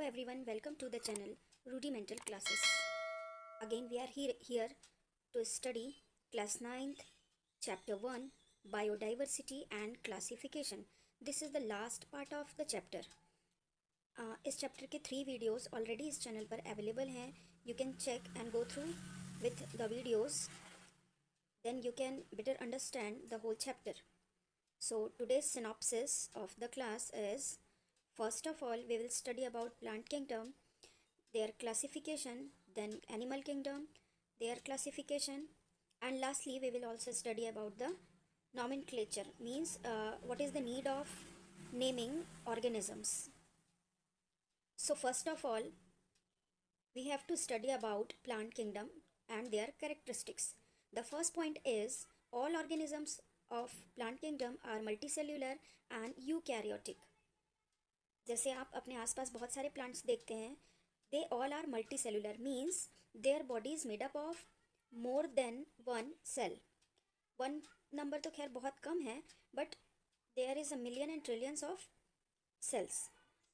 everyone, welcome to the channel Rudimental Classes. Again, we are here to study class 9th, chapter 1 Biodiversity and Classification. This is the last part of the chapter. इस chapter के 3 videos already इस channel पर available हैं. You can check and go through with the videos. Then you can better understand the whole chapter. So today's synopsis of the class is, first of all, we will study about plant kingdom, their classification, then animal kingdom, their classification, and lastly we will also study about the nomenclature, means what is the need of naming organisms. So first of all, we have to study about plant kingdom and their characteristics. The first point is, all organisms of plant kingdom are multicellular and eukaryotic. जैसे आप अपने आसपास बहुत सारे plants देखते हैं, they all are multicellular, means their body is made up of more than one cell. One number तो खैर बहुत कम है, but there is a million and trillions of cells.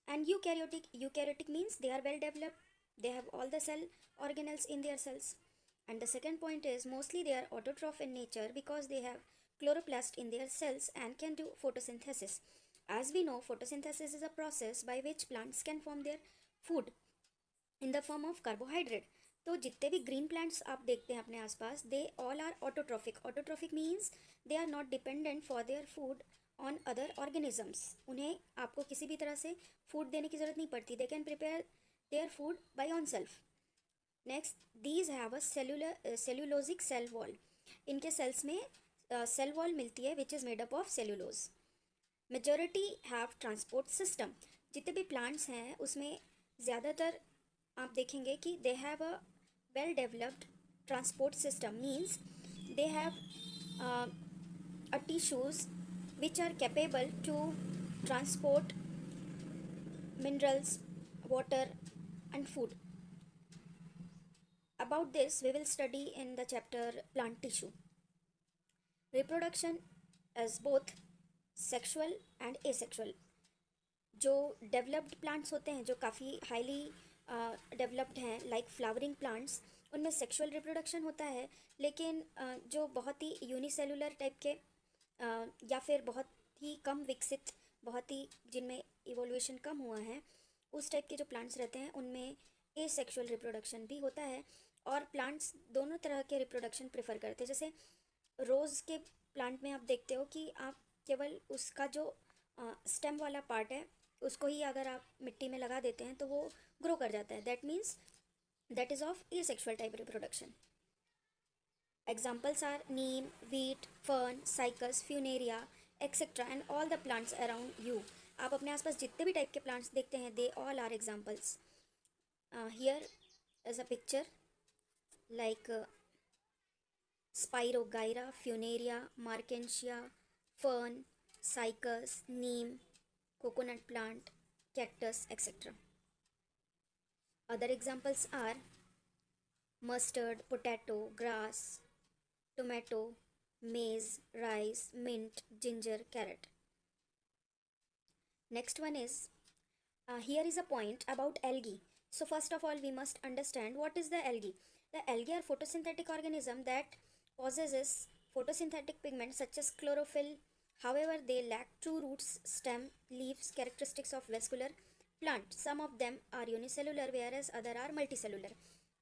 And eukaryotic means they are well developed, they have all the cell organelles in their cells. And the second point is, mostly they are autotroph in nature because they have chloroplast in their cells and can do photosynthesis. As we know, photosynthesis is a process by which plants can form their food in the form of carbohydrate. तो जितने भी green plants आप देखते हैं अपने आसपास, they all are autotrophic. Autotrophic means they are not dependent for their food on other organisms. उन्हें आपको किसी भी तरह से फूड देने की ज़रूरत नहीं पड़ती. They can prepare their food by own self. Next, these have a cellulosic cell wall. इनके सेल्स में सेल वॉल मिलती है which is made up of cellulose. Majority have transport system. जितने भी प्लांट्स हैं उसमें ज़्यादातर आप देखेंगे कि they have a well developed transport system, means they have a tissues which are capable to transport minerals, water and food. About this we will study in the chapter plant tissue. Reproduction is both sexual and asexual. जो developed plants होते हैं, जो काफ़ी highly developed हैं, like flowering plants, उनमें sexual reproduction होता है. लेकिन जो बहुत ही यूनिसेलुलर टाइप के या फिर बहुत ही कम विकसित, बहुत ही जिनमें इवोल्यूशन कम हुआ है, उस टाइप के जो प्लांट्स रहते हैं उनमें एसेक्सुअल रिप्रोडक्शन भी होता है. और प्लांट्स दोनों तरह के रिप्रोडक्शन प्रेफर करते हैं. जैसे रोज़ के प्लांट में आप देखते हो कि आप केवल उसका जो स्टेम वाला पार्ट है उसको ही अगर आप मिट्टी में लगा देते हैं तो वो ग्रो कर जाता है. That means that is of asexual type reproduction. Examples are neem, wheat, fern, cycas, funaria, etc. and all the plants around you. आप अपने आसपास जितने भी टाइप के प्लांट्स देखते हैं, they all are examples. Here is a picture like Spirogyra, funaria, markensia, fern, cycas, neem, coconut plant, cactus, etc. Other examples are mustard, potato, grass, tomato, maize, rice, mint, ginger, carrot. Next one is, here is a point about algae. So first of all we must understand what is the algae. The algae are photosynthetic organism that possesses photosynthetic pigments such as chlorophyll. However, they lack true roots, stem, leaves, characteristics of vascular plant. Some of them are unicellular whereas other are multicellular.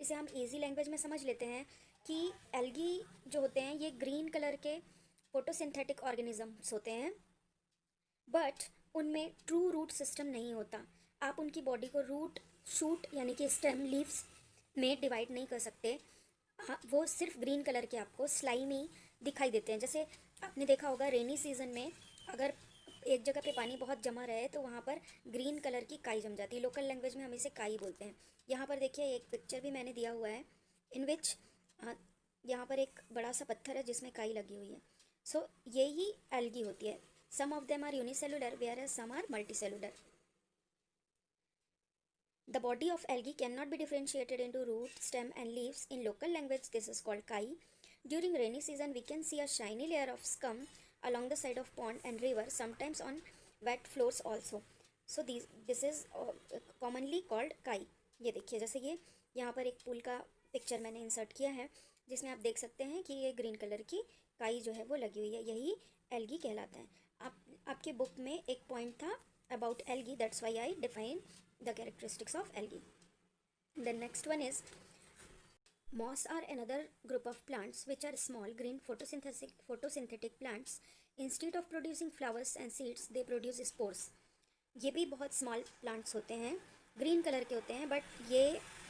इसे हम easy language में समझ लेते हैं कि algae जो होते हैं ये ग्रीन कलर के फोटोसिंथेटिक ऑर्गेनिजम्स होते हैं, बट उनमें ट्रू रूट सिस्टम नहीं होता. आप उनकी बॉडी को रूट, शूट यानी कि स्टेम, लीव्स में डिवाइड नहीं कर सकते. हाँ, वो सिर्फ ग्रीन कलर के आपको स्लाइमी दिखाई देते हैं. जैसे आपने देखा होगा रेनी सीजन में अगर एक जगह पे पानी बहुत जमा रहे तो वहाँ पर ग्रीन कलर की काई जम जाती है. लोकल लैंग्वेज में हम इसे काई बोलते हैं. यहाँ पर देखिए एक पिक्चर भी मैंने दिया हुआ है इन विच यहाँ पर एक बड़ा सा पत्थर है जिसमें काई लगी हुई है. सो यही एल्गी होती है. Some of them are unicellular where some are multicellular. The body of algae cannot be differentiated into root, stem and leaves. In local language this is called kai. During rainy season we can see a shiny layer of scum along the side of pond and river, sometimes on wet floors also. So this is commonly called काई। ये देखिए, जैसे ये यहाँ पर एक पुल का picture मैंने इंसर्ट किया है, जिसमें आप देख सकते हैं कि ये ग्रीन कलर की काई जो है वो लगी हुई है, यही एल्गी कहलाता है। आपके बुक में एक पॉइंट था about algae, that's why I define the characteristics of algae. The next one is moss are another group of plants which are small green photosynthetic plants. Instead of producing flowers and seeds, they produce spores. ये भी बहुत small plants होते हैं, green colour के होते हैं, but ये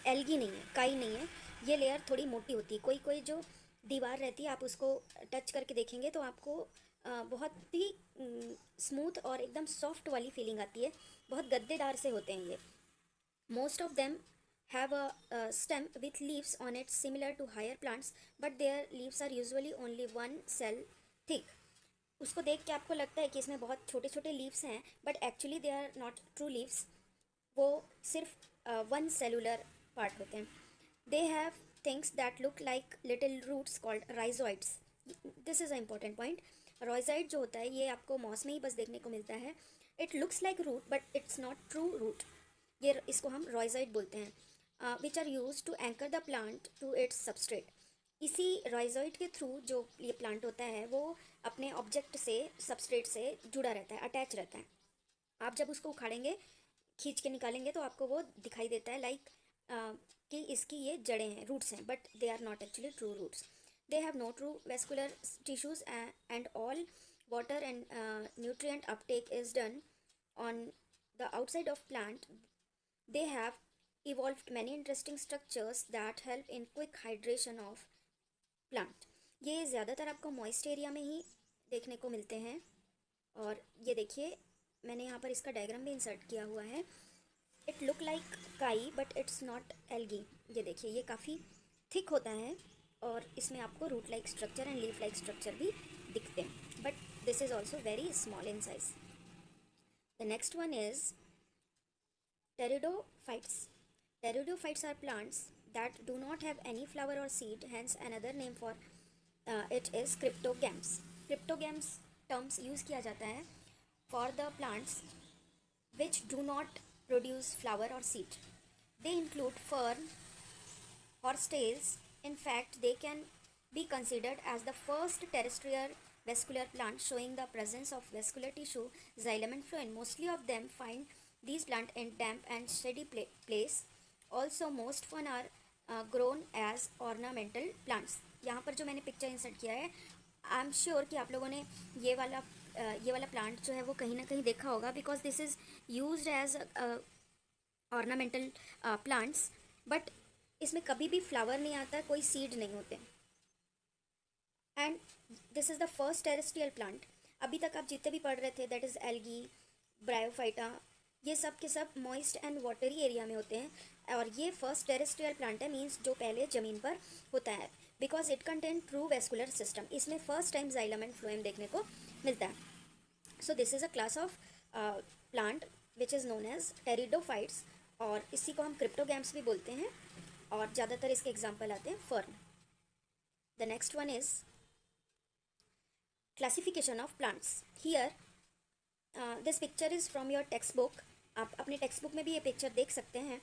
algae नहीं है, काई नहीं है। ये लेयर थोड़ी मोटी होती है, कोई कोई जो दीवार रहती है आप उसको टच करके देखेंगे तो आपको बहुत ही स्मूथ और एकदम सॉफ्ट वाली फीलिंग आती है, बहुत गद्देदार से होते हैं ये। Most of them have a stem with leaves on it similar to higher plants, but their leaves are usually only one cell thick. उसको देख के आपको लगता है कि इसमें बहुत छोटे छोटे लीव्स हैं, but actually they are not true leaves, वो सिर्फ वन सेलुलर पार्ट होते हैं। They have things that look like little roots called rhizoids. This is a important point. Rhizoid जो होता है ये आपको मॉस में ही बस देखने को मिलता है। It looks like root but it's not true root, ये इसको हम राइजोइड बोलते हैं। Which are use to anchor the plant to its substrate. इसी राइजोइड के थ्रू जो ये प्लांट होता है वो अपने ऑब्जेक्ट से, सबस्ट्रेट से जुड़ा रहता है, अटैच रहता है। आप जब उसको उखाड़ेंगे, खींच के निकालेंगे तो आपको वो दिखाई देता है लाइक कि इसकी ये जड़ें हैं, रूट्स हैं, but they are not actually true roots. They have no true vascular tissues and all water and nutrient uptake is done on the outside of plant. They have evolved many interesting structures that help in quick hydration of plant. ये ज़्यादातर आपको moist area में ही देखने को मिलते हैं। और ये देखिए, मैंने यहाँ पर इसका डायग्राम भी इंसर्ट किया हुआ है। इट लुक लाइक काई बट इट्स नॉट एल्गी। ये देखिए, ये काफ़ी थिक होता है और इसमें आपको root like structure and leaf like structure भी दिखते हैं, but this is also very small in size. The next one is pteridophytes. Pteridophytes are plants that do not have any flower or seed, hence another name for it is cryptogams. Cryptogams terms use किया जाता है for the plants which do not produce flower or seed. They include fern, horsetails. In fact, they can be considered as the first terrestrial vascular plant showing the presence of vascular tissue, xylem and phloem. Mostly of them find these plants in damp and shady place. Also most fern are grown as ornamental plants. यहाँ पर जो मैंने picture insert किया है, I am sure कि आप लोगों ने ये वाला प्लांट जो है वो कहीं ना कहीं देखा होगा, because this is used as ornamental plants, but इसमें कभी भी फ्लावर नहीं आता, कोई सीड नहीं होते। And this is the first terrestrial plant. अभी तक आप जितने भी पढ़ रहे थे, दैट इज़ एल्गी, ब्रायोफाइटा, ये सब के सब मॉइस्ट एंड वाटरी एरिया में होते हैं, और ये फर्स्ट टेरेस्ट्रियल प्लांट है, मीन्स जो पहले ज़मीन पर होता है, because it contain true vascular system. इसमें first time xylem and phloem देखने को मिलता है। So this is a class of plant which is known as pteridophytes, और इसी को हम क्रिप्टोगैम्स भी बोलते हैं, और ज़्यादातर इसके एग्जाम्पल आते हैं fern. The next one is classification of plants. Here this picture is from your text book. आप अपने टेक्स्ट बुक में भी ये पिक्चर देख सकते हैं।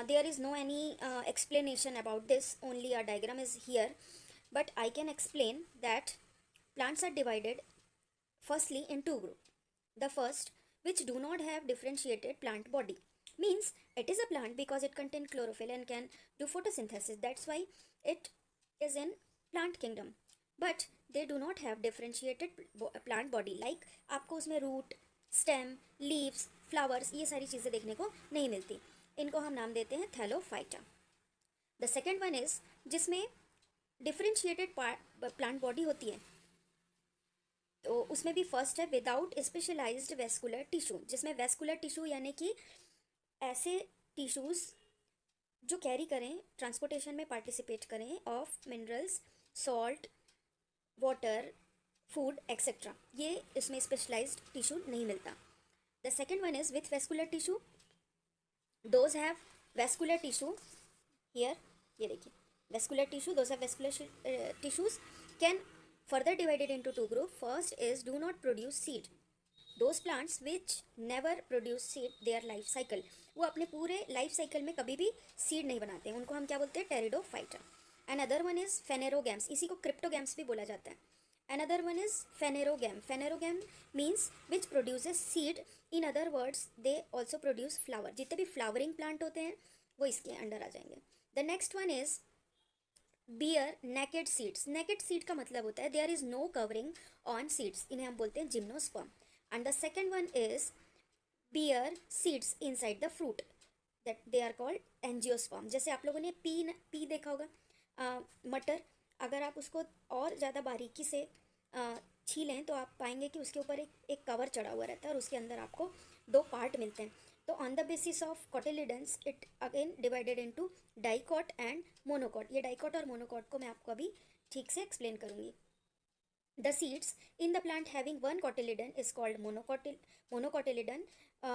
There is no any explanation about this, only a diagram is here, but I can explain that plants are divided firstly in two groups. The first, which do not have differentiated plant body, means it is a plant because it contains chlorophyll and can do photosynthesis, that's why it is in plant kingdom, but they do not have differentiated plant body, like आपको उसमें root, stem, leaves, flowers, ये सारी चीज़ें देखने को नहीं मिलती। इनको हम नाम देते हैं Thallophyta. The second one is जिसमें डिफरेंशिएटेड प्लांट बॉडी होती है, तो उसमें भी फर्स्ट है विदाउट स्पेशलाइज्ड वेस्कुलर टिश्यू, जिसमें वेस्कुलर टिश्यू यानी कि ऐसे टिश्यूज़ जो कैरी करें, ट्रांसपोर्टेशन में पार्टिसिपेट करें of minerals, salt, water, food etcetera, ये इसमें स्पेशलाइज्ड टिश्यू नहीं मिलता। The second one is with vascular tissue, those have vascular tissue here, ये देखिए vascular tissue, those have vascular tissues can further divided into two group. First is do not produce seed, those plants which never produce seed their life cycle, वो अपने पूरे life cycle में कभी भी seed नहीं बनाते हैं, उनको हम क्या बोलते हैं, pteridophyta. And other one is phanerogams, इसी को क्रिप्टोगैम्स भी बोला जाता है. Another one is phanerogam. Phanerogam means which produces seed, in other words they also produce flower. जितने भी फ्लावरिंग प्लांट होते हैं वो इसके अंडर आ जाएंगे. The next one is bear naked seeds. Naked seed का मतलब होता है there is no covering on seeds, इन्हें हम बोलते हैं gymnosperm. And the second one is bear seeds inside the fruit, that they are called angiosperm. जैसे आप लोगों ने पी देखा होगा, मटर, अगर आप उसको और ज़्यादा बारीकी से छीलें तो आप पाएंगे कि उसके ऊपर एक कवर चढ़ा हुआ रहता है और उसके अंदर आपको दो पार्ट मिलते हैं. तो on the basis of cotyledons it again divided into dicot and monocot. ये डाइकॉट और मोनोकॉट को मैं आपको अभी ठीक से एक्सप्लेन करूँगी. The seeds in the plant having one cotyledon is called monocotyledon,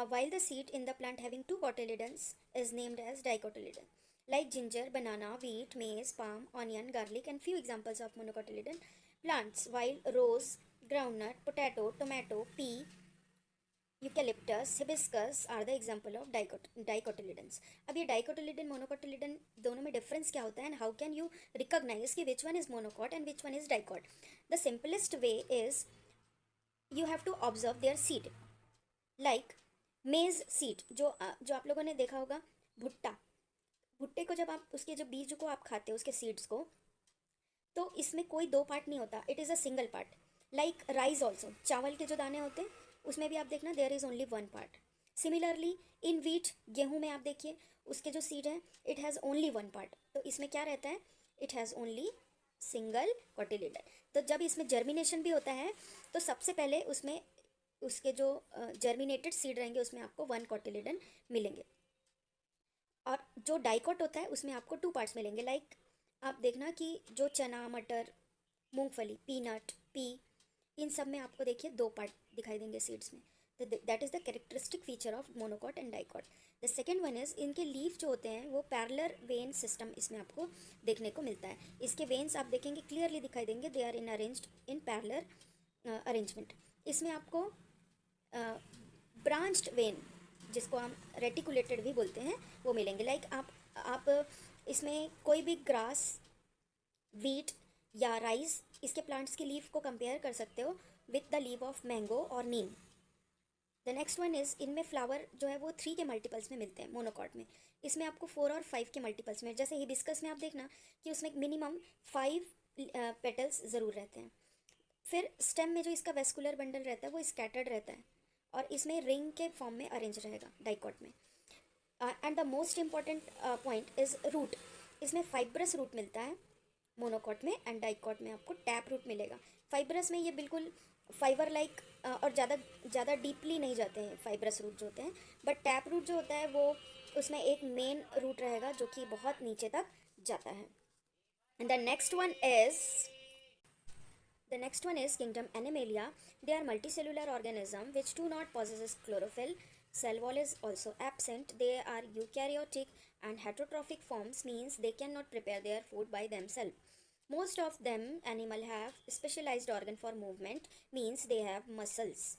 while the seed in the plant having two cotyledons is named as dicotyledon. Like ginger, banana, wheat, maize, palm, onion, garlic, and few examples of monocotyledon plants, while rose, groundnut, potato, tomato, pea, eucalyptus, hibiscus are the example of dicotyledons. अब ये dicotyledon monocotyledon दोनों में difference क्या होता है and how can you recognize कि which one is monocot and which one is dicot. The simplest way is you have to observe their seed. Like maize seed, जो आप लोगों ने देखा होगा, भुट्टा, भुट्टे को जब आप उसके जो बीज को आप खाते हो उसके सीड्स को, तो इसमें कोई दो पार्ट नहीं होता, it is a single part. Like rice also, चावल के जो दाने होते हैं उसमें भी आप देखना there is only one part. Similarly in wheat, गेहूं में आप देखिए उसके जो सीड हैं it has only one part. तो इसमें क्या रहता है, it has only single cotyledon. तो जब इसमें जर्मिनेशन भी होता है तो सबसे पहले उसमें उसके जो जर्मिनेटेड सीड रहेंगे उसमें आपको वन कोटिलिडन मिलेंगे. और जो डाइकॉट होता है उसमें आपको टू पार्ट्स मिलेंगे. लाइक आप देखना कि जो चना, मटर, मूंगफली, पीनट, पी, इन सब में आपको देखिए दो पार्ट दिखाई देंगे सीड्स में. तो that is the characteristic feature of monocot and dicot. The second one is इनके लीफ जो होते हैं वो पैरेलल वेन सिस्टम इसमें आपको देखने को मिलता है. इसके वेन्स आप देखेंगे क्लियरली दिखाई देंगे, they are in arranged in parallel arrangement. इसमें आपको ब्रांच्ड वेन, जिसको हम रेटिकुलेटेड भी बोलते हैं, वो मिलेंगे. लाइक आप इसमें कोई भी ग्रास, वीट या राइस, इसके प्लांट्स की लीफ को कंपेयर कर सकते हो with the leave of mango और नीम. द नेक्स्ट वन इज़ इनमें फ्लावर जो है वो 3 के मल्टीपल्स में मिलते हैं मोनोकॉट में. इसमें आपको 4 और 5 के मल्टीपल्स में, जैसे हिबिस्कस में आप देखना कि उसमें मिनिमम 5 पेटल्स ज़रूर रहते हैं. फिर स्टेम में जो इसका वेस्कुलर बंडल रहता है वो स्कैटर्ड रहता है और इसमें रिंग के फॉर्म में अरेंज रहेगा डाइकॉट में. And the most important point is root. इसमें फाइब्रस रूट मिलता है मोनोकॉट में एंड डाइकॉट में आपको टैप रूट मिलेगा. फाइब्रस में ये बिल्कुल फाइबर लाइक और ज़्यादा डीपली नहीं जाते हैं फाइब्रस रूट जो होते हैं, बट टैप रूट जो होता है वो उसमें एक मेन रूट रहेगा जो कि बहुत नीचे तक जाता है. And the next one is kingdom Animalia. They are multicellular organism which do not possess chlorophyll. Cell wall is also absent. They are eukaryotic and heterotrophic forms, means they cannot prepare their food by themselves. Most of them animal have specialized organ for movement, means they have muscles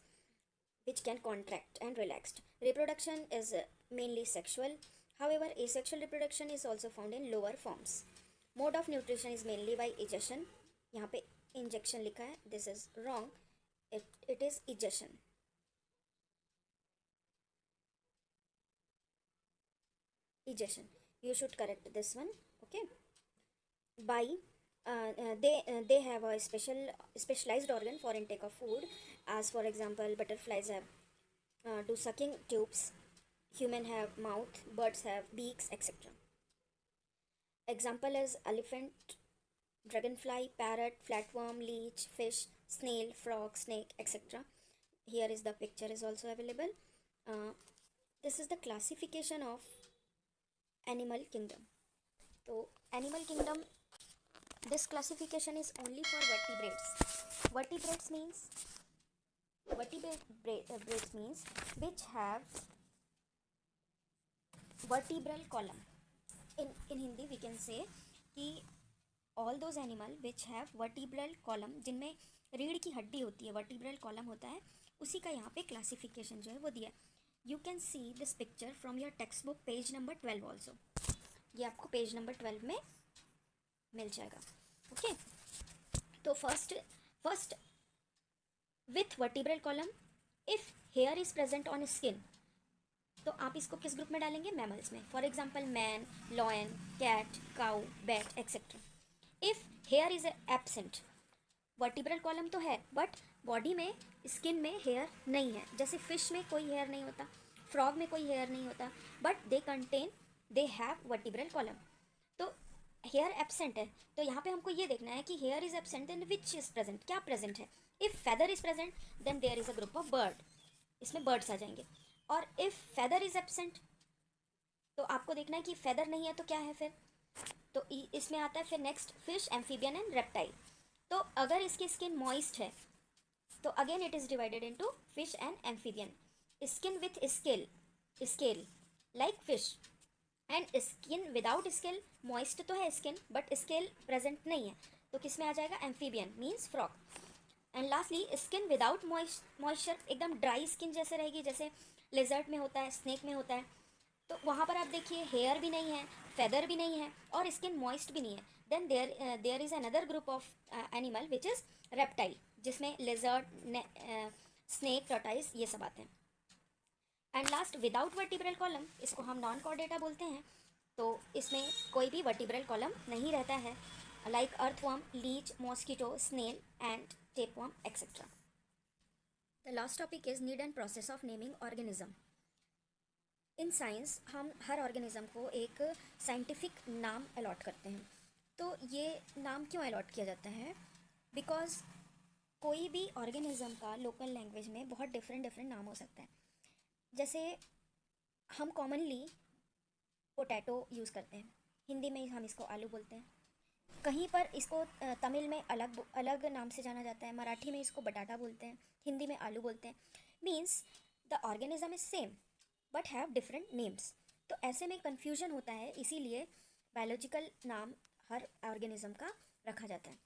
which can contract and relax. Reproduction is mainly sexual. However, asexual reproduction is also found in lower forms. Mode of nutrition is mainly by egestion. यहाँ पे injection लिखा है, this is wrong, it is egestion. Egestion, you should correct this one. Okay. By they have a specialized organ for intake of food, as for example butterflies have do sucking tubes, human have mouth, birds have beaks, etc. Example is elephant, dragonfly, parrot, flatworm, leech, fish, snail, frog, snake, etc. Here is the picture is also available. This is the classification of animal kingdom. So animal kingdom, this classification is only for vertebrates. Vertebrates means which have vertebral column. In Hindi we can say कि all those animal which have vertebral column, जिनमें रीढ़ की हड्डी होती है, vertebral column होता है, उसी का यहाँ पे क्लासिफिकेशन जो है वो दिया है. You can see this picture from your text book page number 12 also. ये आपको पेज नंबर 12 में मिल जाएगा. ओके, तो first with vertebral column, if hair is present on skin, तो आप इसको किस ग्रुप में डालेंगे? मैमल्स में. For example man, lion, cat, cow, bat etcetera. If hair is absent, vertebral column तो है बट बॉडी में, स्किन में हेयर नहीं है. जैसे फिश में कोई हेयर नहीं होता, फ्रॉग में कोई हेयर नहीं होता, but they have vertebral column. तो हेयर एब्सेंट है, तो यहाँ पे हमको ये देखना है कि hair is absent then which is present, क्या प्रेजेंट है. If feather is present then there is a group of bird, इसमें बर्ड्स आ जाएंगे. और इफ फेदर इज एब्सेंट, तो आपको देखना है कि फेदर नहीं है तो क्या है फिर. तो इसमें आता है फिर next fish, amphibian and reptile. तो अगर इसकी स्किन मॉइस्ट है तो again it is divided into fish and amphibian. Skin with scale like fish, and skin without scale. Moist तो है स्किन बट स्केल प्रेजेंट नहीं है, तो किस में आ जाएगा? Amphibian means frog. And lastly skin without moisture, एकदम ड्राई स्किन जैसे रहेगी, जैसे लेजर्ट में होता है, स्नेक में होता है. तो वहाँ पर आप देखिए हेयर भी नहीं है, फेदर भी नहीं है और स्किन मॉइस्ट भी नहीं है. Then there is another group of animal which is reptile, जिसमें लेजर्ट, स्नेक, टॉर्टाइस ये सब आते हैं. And last without vertebral column, इसको हम नॉन कॉर्डेटा बोलते हैं. तो इसमें कोई भी वर्टिब्रल कॉलम नहीं रहता है, like earthworm, leech, mosquito, snail and tapeworm etcetera. The last topic is need and process of naming organism. In science हम हर ऑर्गेनिज्म को एक साइंटिफिक नाम अलॉट करते हैं. तो ये नाम क्यों अलॉट किया जाता है? बिकॉज कोई भी ऑर्गेनिज्म का लोकल लैंग्वेज में बहुत डिफरेंट नाम हो सकता है. जैसे हम कॉमनली पोटैटो यूज़ करते हैं, हिंदी में हम इसको आलू बोलते हैं. कहीं पर इसको तमिल में अलग नाम से जाना जाता है, मराठी में इसको बटाटा बोलते हैं, हिंदी में आलू बोलते हैं. Means the organism is same but have different names. तो ऐसे में कन्फ्यूजन होता है, इसीलिए बायोलॉजिकल नाम हर ऑर्गेनिज्म का रखा जाता है.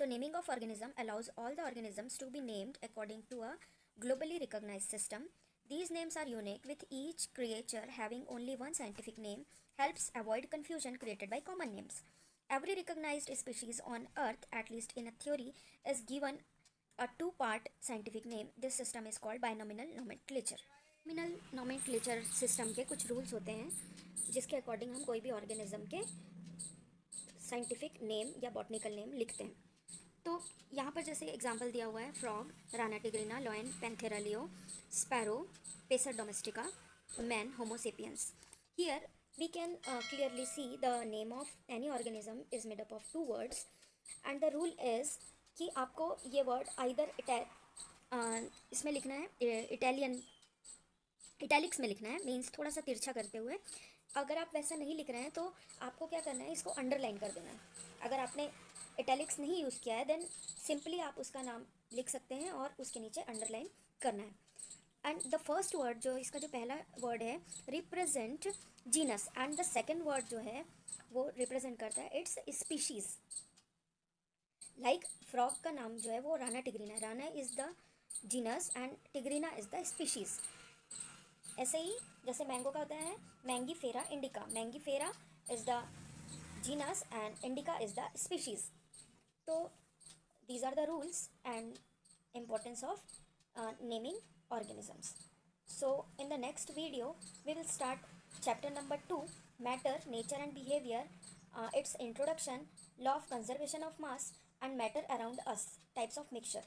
तो naming of organism allows all the organisms to be named according to a globally recognized system. These names are unique, with each creature having only one scientific name, helps avoid confusion created by common names. Every recognized species on Earth, at least in a theory, is given a two-part scientific name. This system is called binomial nomenclature. Binomial nomenclature system के कुछ rules होते हैं जिसके according हम कोई भी organism के scientific name या बॉटनिकल नेम लिखते हैं. तो यहाँ पर जैसे एग्जांपल दिया हुआ है, frog, Rana टिग्रिना, lion, Panthera leo, sparrow, pacer domestica, man, homo sapiens. Here we can clearly see the name of any organism is made up of two words and the rule is कि आपको ये word either इसमें लिखना है, italics में लिखना है, means थोड़ा सा तिरछा करते हुए. अगर आप वैसा नहीं लिख रहे हैं तो आपको क्या करना है, इसको अंडरलाइन कर देना है. अगर आपने इटैलिक्स नहीं यूज़ किया है देन सिंपली आप उसका नाम लिख सकते हैं और उसके नीचे अंडरलाइन करना है. एंड द फर्स्ट वर्ड जो इसका जो पहला वर्ड है represent genus, and the second word जो है वो रिप्रेजेंट करता है इट्स स्पीशीज़. लाइक फ्रॉग का नाम जो है वो Rana टिग्रिना, Rana is the genus and टिग्रिना is the species. ऐसे ही जैसे मैंगो का होता है Mangifera indica, Mangifera is the genus and indica is the species. तो these are the rules and importance of naming organisms. So in the next video we will start chapter number 2, matter, nature and behavior, its introduction, law of conservation of mass and matter around us, types of mixture.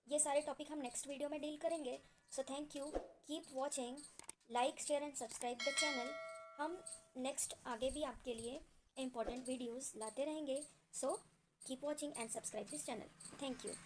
ये सारे topic हम next video में deal करेंगे. So thank you, keep watching, like, share and subscribe the channel. हम next आगे भी आपके लिए important videos लाते रहेंगे. So keep watching and subscribe this channel. Thank you.